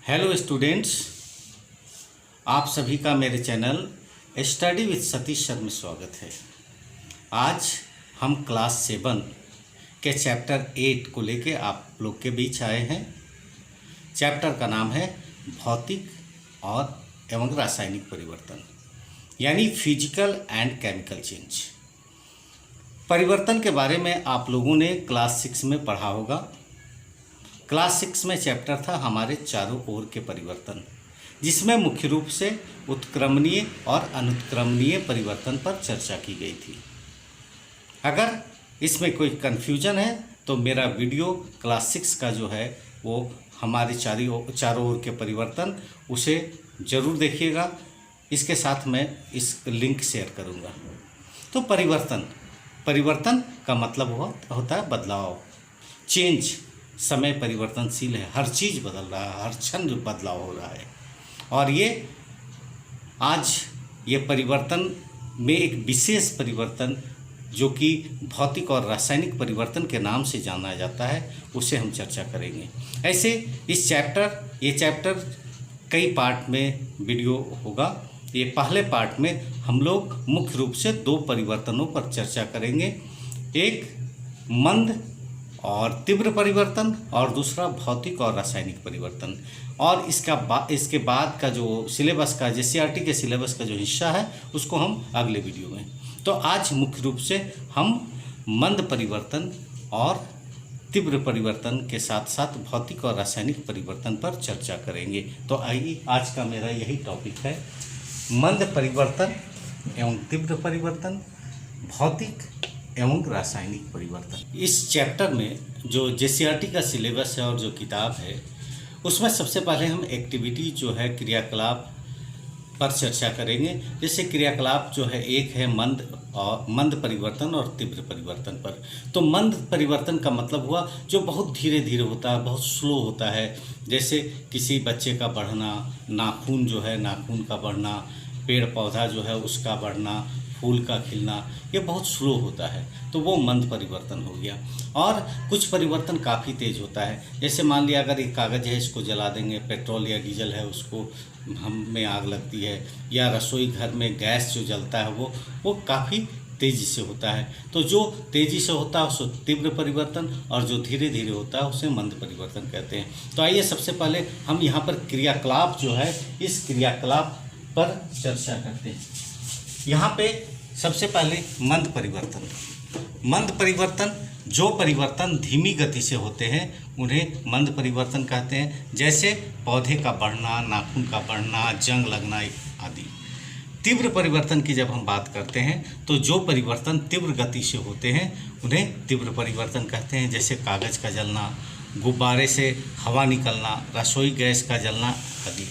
Hello students, आप सभी का मेरे channel study with Satish sir में स्वागत है। आज हम क्लास 7 के चैप्टर 8 को लेके आप लोग के बीच आए हैं। चैप्टर का नाम है भौतिक और एवं रासायनिक परिवर्तन, यानी फिजिकल एंड केमिकल चेंज। परिवर्तन के बारे में आप लोगों ने क्लास 6 में पढ़ा होगा। क्लास 6 में चैप्टर था हमारे चारों ओर के परिवर्तन, जिसमें मुख्य रूप से उत्क्रमणीय और अनुत्क्रमणीय परिवर्तन पर चर्चा की गई थी। अगर इसमें कोई कन्फ्यूजन है तो मेरा वीडियो क्लास 6 का जो है वो हमारे चारों ओर के परिवर्तन, उसे ज़रूर देखिएगा। इसके साथ मैं इस लिंक शेयर करूँगा। तो परिवर्तन का मतलब होता है बदलाव, चेंज। समय परिवर्तनशील है, हर चीज़ बदल रहा है, हर क्षण बदलाव हो रहा है। और ये परिवर्तन में एक विशेष परिवर्तन जो कि भौतिक और रासायनिक परिवर्तन के नाम से जाना जाता है, उसे हम चर्चा करेंगे। ऐसे ये चैप्टर कई पार्ट में वीडियो होगा। ये पहले पार्ट में हम लोग मुख्य रूप से 2 परिवर्तनों पर चर्चा करेंगे, एक मंद और तीव्र परिवर्तन और दूसरा भौतिक और रासायनिक परिवर्तन। और इसके बाद का जो सिलेबस का JCRT के सिलेबस का जो हिस्सा है उसको हम अगले वीडियो में। तो आज मुख्य रूप से हम मंद परिवर्तन और तीव्र परिवर्तन के साथ साथ भौतिक और रासायनिक परिवर्तन पर चर्चा करेंगे। तो आइए, आज का मेरा यही टॉपिक है, मंद परिवर्तन एवं तीव्र परिवर्तन, भौतिक एवं रासायनिक परिवर्तन। इस चैप्टर में जो JCRT का सिलेबस है और जो किताब है, उसमें सबसे पहले हम एक्टिविटी जो है, क्रियाकलाप पर चर्चा करेंगे। जैसे क्रियाकलाप जो है, एक है मंद परिवर्तन और तीव्र परिवर्तन पर। तो मंद परिवर्तन का मतलब हुआ जो बहुत धीरे धीरे होता है, बहुत स्लो होता है। जैसे किसी बच्चे का बढ़ना, नाखून जो है नाखून का बढ़ना, पेड़ पौधा जो है उसका बढ़ना, फूल का खिलना, ये बहुत स्लो होता है, तो वो मंद परिवर्तन हो गया। और कुछ परिवर्तन काफ़ी तेज़ होता है। जैसे मान लिया अगर एक कागज़ है, इसको जला देंगे, पेट्रोल या डीजल है, उसको हम में आग लगती है, या रसोई घर में गैस जो जलता है वो काफ़ी तेज़ी से होता है। तो जो तेज़ी से होता है उसे तीव्र परिवर्तन, और जो धीरे धीरे होता है उसे मंद परिवर्तन कहते हैं। तो आइए सबसे पहले हम यहाँ पर क्रियाकलाप जो है, इस क्रियाकलाप पर चर्चा करते हैं। यहाँ पे सबसे पहले मंद परिवर्तन, जो परिवर्तन धीमी गति से होते हैं उन्हें मंद परिवर्तन कहते हैं। जैसे पौधे का बढ़ना, नाखून का बढ़ना, जंग लगना आदि। तीव्र परिवर्तन की जब हम बात करते हैं तो जो परिवर्तन तीव्र गति से होते हैं उन्हें तीव्र परिवर्तन कहते हैं। जैसे कागज़ का जलना, गुब्बारे से हवा निकलना, रसोई गैस का जलना आदि।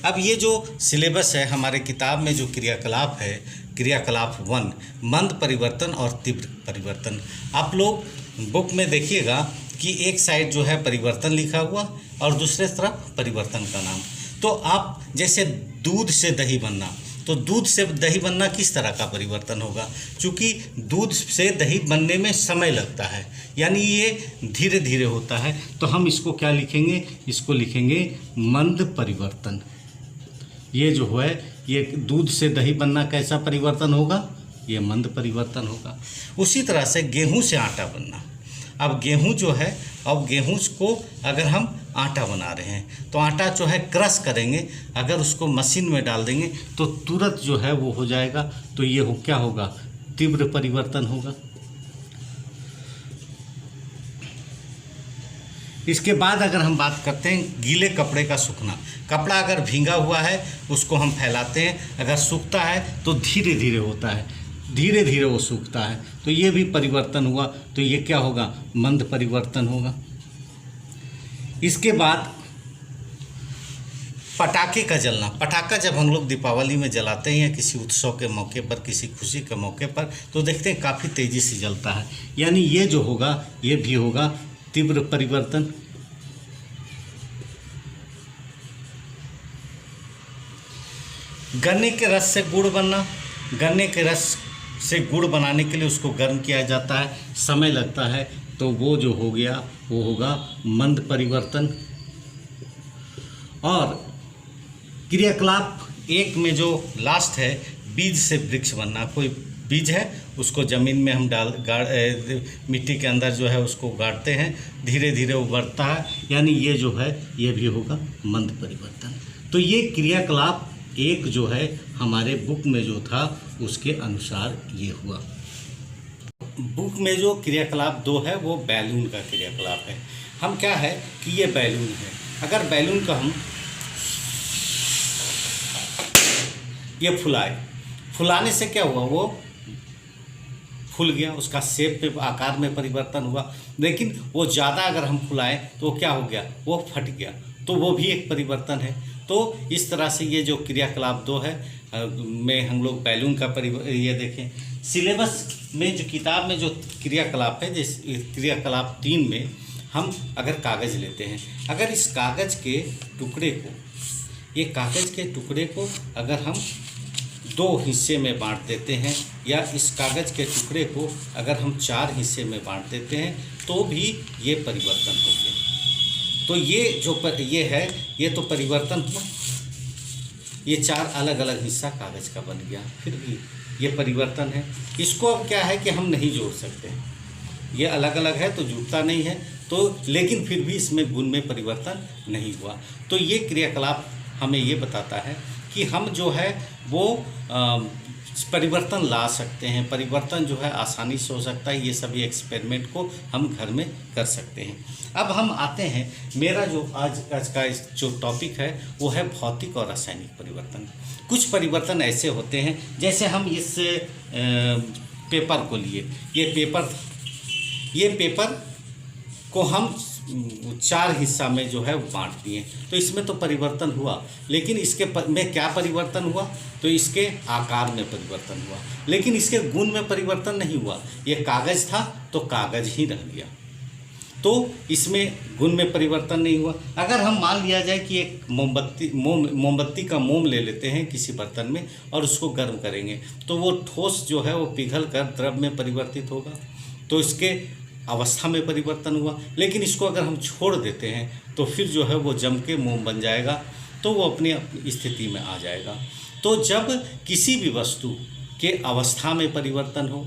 अब ये जो सिलेबस है हमारे किताब में, जो क्रियाकलाप है, क्रियाकलाप 1 मंद परिवर्तन और तीव्र परिवर्तन। आप लोग बुक में देखिएगा कि एक साइड जो है परिवर्तन लिखा हुआ और दूसरे तरफ परिवर्तन का नाम। तो आप जैसे दूध से दही बनना, तो दूध से दही बनना किस तरह का परिवर्तन होगा? चूँकि दूध से दही बनने में समय लगता है, यानी ये धीरे धीरे होता है, तो हम इसको क्या लिखेंगे? इसको लिखेंगे मंद परिवर्तन। ये जो है, ये दूध से दही बनना कैसा परिवर्तन होगा? ये मंद परिवर्तन होगा। उसी तरह से गेहूं से आटा बनना। अब गेहूं जो है, अब गेहूं को अगर हम आटा बना रहे हैं तो आटा जो है क्रश करेंगे, अगर उसको मशीन में डाल देंगे तो तुरंत जो है वो हो जाएगा। तो ये क्या होगा? तीव्र परिवर्तन होगा। इसके बाद अगर हम बात करते हैं गीले कपड़े का सूखना, कपड़ा अगर भींगा हुआ है उसको हम फैलाते हैं, अगर सूखता है तो धीरे धीरे होता है, धीरे धीरे वो सूखता है, तो ये भी परिवर्तन हुआ। तो ये क्या होगा? मंद परिवर्तन होगा। इसके बाद पटाखे का जलना। पटाखा जब हम लोग दीपावली में जलाते हैं या किसी उत्सव के मौके पर, किसी खुशी के मौके पर, तो देखते हैं काफ़ी तेज़ी से जलता है, यानी ये जो होगा ये भी होगा तीव्र परिवर्तन। गन्ने के रस से गुड़ बनना। गन्ने के रस से गुड़ बनाने के लिए उसको गर्म किया जाता है, समय लगता है, तो वो जो हो गया वो होगा मंद परिवर्तन। और क्रियाकलाप 1 में जो लास्ट है, बीज से वृक्ष बनना। कोई बीज है उसको ज़मीन में हम मिट्टी के अंदर जो है उसको गाड़ते हैं, धीरे धीरे वो बढ़ता है, यानी ये जो है ये भी होगा मंद परिवर्तन। तो ये क्रियाकलाप 1 जो है हमारे बुक में जो था उसके अनुसार ये हुआ। बुक में जो क्रियाकलाप 2 है वो बैलून का क्रियाकलाप है। हम क्या है कि ये बैलून है, अगर बैलून का हम ये फुलाने से क्या हुआ, वो फूल गया, उसका शेप पे आकार में परिवर्तन हुआ। लेकिन वो ज़्यादा अगर हम फुलाएं तो वो क्या हो गया, वो फट गया, तो वो भी एक परिवर्तन है। तो इस तरह से ये जो क्रियाकलाप 2 है में हम लोग बैलून का ये देखें। सिलेबस में जो किताब में जो क्रियाकलाप है, जिस क्रियाकलाप 3 में हम अगर कागज़ लेते हैं, अगर इस कागज़ के टुकड़े को, ये कागज़ के टुकड़े को अगर हम 2 हिस्से में बांट देते हैं, या इस कागज़ के टुकड़े को अगर हम 4 हिस्से में बांट देते हैं, तो भी ये परिवर्तन हो गया। तो ये जो ये है, ये तो परिवर्तन हुआ, ये 4 अलग अलग हिस्सा कागज़ का बन गया, फिर भी ये परिवर्तन है। इसको अब क्या है कि हम नहीं जोड़ सकते, ये अलग अलग है तो जुड़ता नहीं है, तो लेकिन फिर भी इसमें गुण में परिवर्तन नहीं हुआ। तो ये क्रियाकलाप हमें ये बताता है कि हम जो है वो परिवर्तन ला सकते हैं, परिवर्तन जो है आसानी से हो सकता है। ये सभी एक्सपेरिमेंट को हम घर में कर सकते हैं। अब हम आते हैं, मेरा जो आज का जो टॉपिक है वो है भौतिक और रासायनिक परिवर्तन। कुछ परिवर्तन ऐसे होते हैं, जैसे हम इस पेपर को लिए, ये पेपर को हम 4 हिस्सा में जो है बांट दिए, तो इसमें तो परिवर्तन हुआ, लेकिन इसके में क्या परिवर्तन हुआ, तो इसके आकार में परिवर्तन हुआ, लेकिन इसके गुण में परिवर्तन नहीं हुआ। ये कागज़ था तो कागज़ ही रह गया, तो इसमें गुण में परिवर्तन नहीं हुआ। अगर हम मान लिया जाए कि एक मोमबत्ती का मोम ले लेते हैं किसी बर्तन में और उसको गर्म करेंगे, तो वो ठोस जो है वो पिघल कर द्रव में परिवर्तित होगा, तो इसके अवस्था में परिवर्तन हुआ। लेकिन इसको अगर हम छोड़ देते हैं तो फिर जो है वो जम के मोम बन जाएगा, तो वो अपनी स्थिति में आ जाएगा। तो जब किसी भी वस्तु के अवस्था में परिवर्तन हो,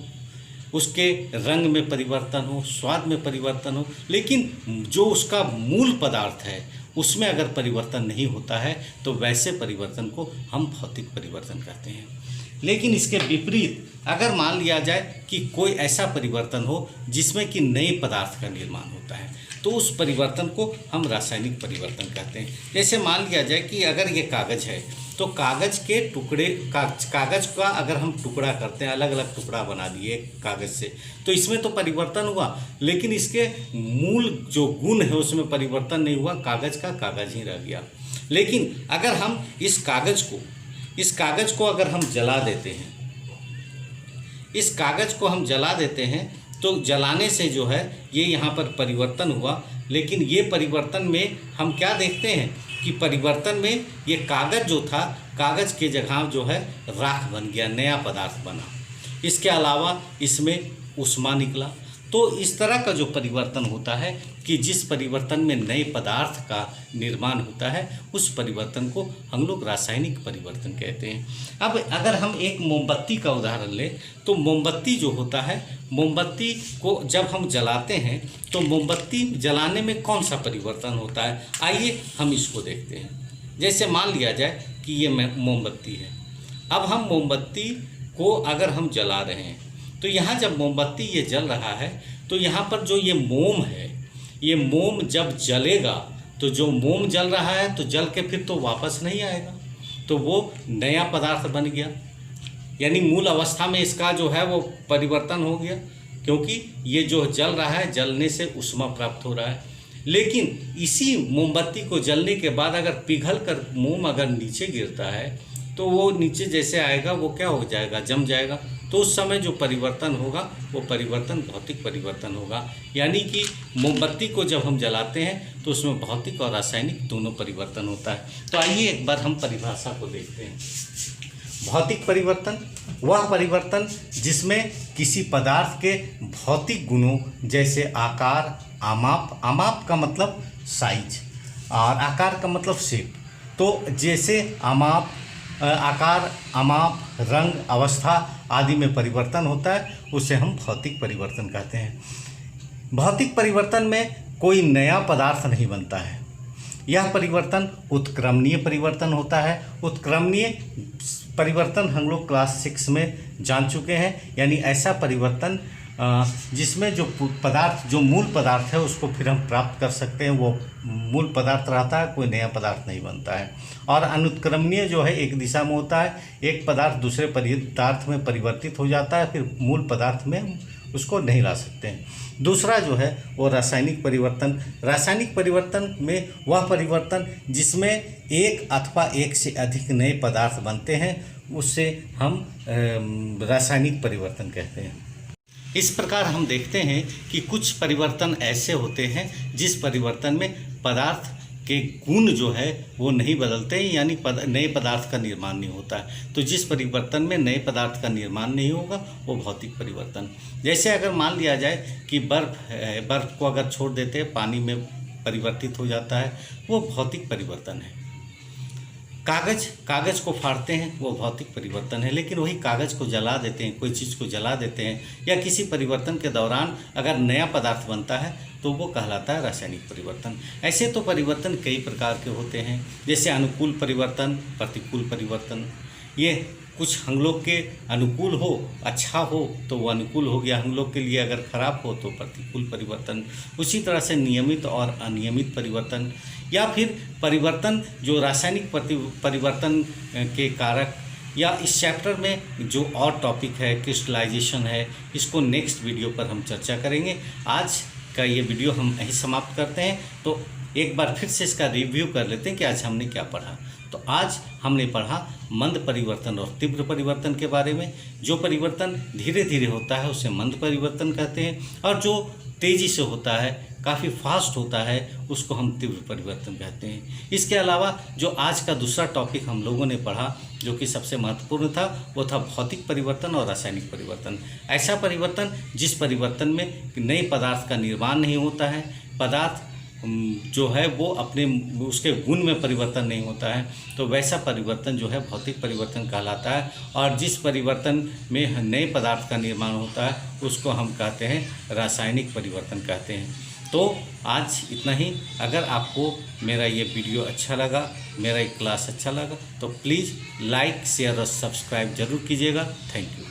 उसके रंग में परिवर्तन हो, स्वाद में परिवर्तन हो, लेकिन जो उसका मूल पदार्थ है उसमें अगर परिवर्तन नहीं होता है, तो वैसे परिवर्तन को हम भौतिक परिवर्तन कहते हैं। लेकिन इसके विपरीत अगर मान लिया जाए कि कोई ऐसा परिवर्तन हो जिसमें कि नए पदार्थ का निर्माण होता है, तो उस परिवर्तन को हम रासायनिक परिवर्तन कहते हैं। जैसे मान लिया जाए कि अगर ये कागज़ है, तो कागज़ के टुकड़े कागज़ का अगर हम टुकड़ा करते हैं, अलग अलग टुकड़ा बना दिए कागज़ से, तो इसमें तो परिवर्तन हुआ, लेकिन इसके मूल जो गुण है उसमें परिवर्तन नहीं हुआ, कागज़ का कागज़ ही रह गया। लेकिन अगर हम इस कागज़ को अगर हम जला देते हैं, इस कागज़ को हम जला देते हैं, तो जलाने से जो है ये यहाँ पर परिवर्तन हुआ, लेकिन ये परिवर्तन में हम क्या देखते हैं कि परिवर्तन में ये कागज़ जो था, कागज़ के जगह जो है राख बन गया, नया पदार्थ बना। इसके अलावा इसमें ऊष्मा निकला। तो इस तरह का जो परिवर्तन होता है कि जिस परिवर्तन में नए पदार्थ का निर्माण होता है, उस परिवर्तन को हम लोग रासायनिक परिवर्तन कहते हैं। अब अगर हम एक मोमबत्ती का उदाहरण लें, तो मोमबत्ती जो होता है, मोमबत्ती को जब हम जलाते हैं तो मोमबत्ती जलाने में कौन सा परिवर्तन होता है, आइए हम इसको देखते हैं। जैसे मान लिया जाए कि ये मोमबत्ती है। अब हम मोमबत्ती को अगर हम जला रहे हैं, तो यहाँ जब मोमबत्ती ये जल रहा है, तो यहाँ पर जो ये मोम है, ये मोम जब जलेगा, तो जो मोम जल रहा है तो जल के फिर तो वापस नहीं आएगा, तो वो नया पदार्थ बन गया, यानी मूल अवस्था में इसका जो है वो परिवर्तन हो गया, क्योंकि ये जो जल रहा है, जलने से ऊष्मा प्राप्त हो रहा है। लेकिन इसी मोमबत्ती को जलने के बाद अगर पिघल कर मोम अगर नीचे गिरता है, तो वो नीचे जैसे आएगा वो क्या हो जाएगा, जम जाएगा। तो उस समय जो परिवर्तन होगा वो परिवर्तन भौतिक परिवर्तन होगा। यानी कि मोमबत्ती को जब हम जलाते हैं तो उसमें भौतिक और रासायनिक दोनों परिवर्तन होता है। तो आइए एक बार हम परिभाषा को देखते हैं। भौतिक परिवर्तन वह परिवर्तन जिसमें किसी पदार्थ के भौतिक गुणों जैसे आकार, आमाप, आमाप का मतलब साइज और आकार का मतलब शेप, तो जैसे अमाप आकार, अमाप, रंग, अवस्था आदि में परिवर्तन होता है, उसे हम भौतिक परिवर्तन कहते हैं। भौतिक परिवर्तन में कोई नया पदार्थ नहीं बनता है। यह परिवर्तन उत्क्रमणीय परिवर्तन होता है। उत्क्रमणीय परिवर्तन हम लोग क्लास 6 में जान चुके हैं, यानी ऐसा परिवर्तन जिसमें जो पदार्थ, जो मूल पदार्थ है उसको फिर हम प्राप्त कर सकते हैं, वो मूल पदार्थ रहता है, कोई नया पदार्थ नहीं बनता है। और अनुत्क्रमणीय जो है एक दिशा में होता है, एक पदार्थ दूसरे पदार्थ में परिवर्तित हो जाता है, फिर मूल पदार्थ में उसको नहीं ला सकते हैं। दूसरा जो है वो रासायनिक परिवर्तन। रासायनिक परिवर्तन में वह परिवर्तन जिसमें एक अथवा एक से अधिक नए पदार्थ बनते हैं, उससे हम रासायनिक परिवर्तन कहते हैं। इस प्रकार हम देखते हैं कि कुछ परिवर्तन ऐसे होते हैं जिस परिवर्तन में पदार्थ के गुण जो है वो नहीं बदलते हैं, यानी नए पदार्थ का निर्माण नहीं होता है। तो जिस परिवर्तन में नए पदार्थ का निर्माण नहीं होगा वो भौतिक परिवर्तन। जैसे अगर मान लिया जाए कि बर्फ़ है, बर्फ़ को अगर छोड़ देते हैं पानी में परिवर्तित हो जाता है, वो भौतिक परिवर्तन है। कागज़ को फाड़ते हैं, वो भौतिक परिवर्तन है। लेकिन वही कागज़ को जला देते हैं, कोई चीज़ को जला देते हैं, या किसी परिवर्तन के दौरान अगर नया पदार्थ बनता है तो वो कहलाता है रासायनिक परिवर्तन। ऐसे तो परिवर्तन कई प्रकार के होते हैं, जैसे अनुकूल परिवर्तन, प्रतिकूल परिवर्तन। ये कुछ हम लोग के अनुकूल हो, अच्छा हो तो वो अनुकूल हो गया, हम लोग के लिए अगर खराब हो तो प्रतिकूल परिवर्तन। उसी तरह से नियमित और अनियमित परिवर्तन, या फिर परिवर्तन जो रासायनिक परिवर्तन के कारक, या इस चैप्टर में जो और टॉपिक है क्रिस्टलाइजेशन है, इसको नेक्स्ट वीडियो पर हम चर्चा करेंगे। आज का ये वीडियो हम यहीं समाप्त करते हैं। तो एक बार फिर से इसका रिव्यू कर लेते हैं कि आज हमने क्या पढ़ा। तो आज हमने पढ़ा मंद परिवर्तन और तीव्र परिवर्तन के बारे में। जो परिवर्तन धीरे धीरे होता है उसे मंद परिवर्तन कहते हैं, और जो तेज़ी से होता है, काफ़ी फास्ट होता है, उसको हम तीव्र परिवर्तन कहते हैं। इसके अलावा जो आज का दूसरा टॉपिक हम लोगों ने पढ़ा, जो कि सबसे महत्वपूर्ण था, वो था भौतिक परिवर्तन और रासायनिक परिवर्तन। ऐसा परिवर्तन जिस परिवर्तन में नए पदार्थ का निर्माण नहीं होता है, पदार्थ जो है वो अपने उसके गुण में परिवर्तन नहीं होता है, तो वैसा परिवर्तन जो है भौतिक परिवर्तन कहलाता है। और जिस परिवर्तन में नए पदार्थ का निर्माण होता है उसको हम कहते हैं रासायनिक परिवर्तन कहते हैं। तो आज इतना ही। अगर आपको मेरा ये वीडियो अच्छा लगा, मेरा ये क्लास अच्छा लगा, तो प्लीज़ लाइक, शेयर और सब्सक्राइब जरूर कीजिएगा। Thank you.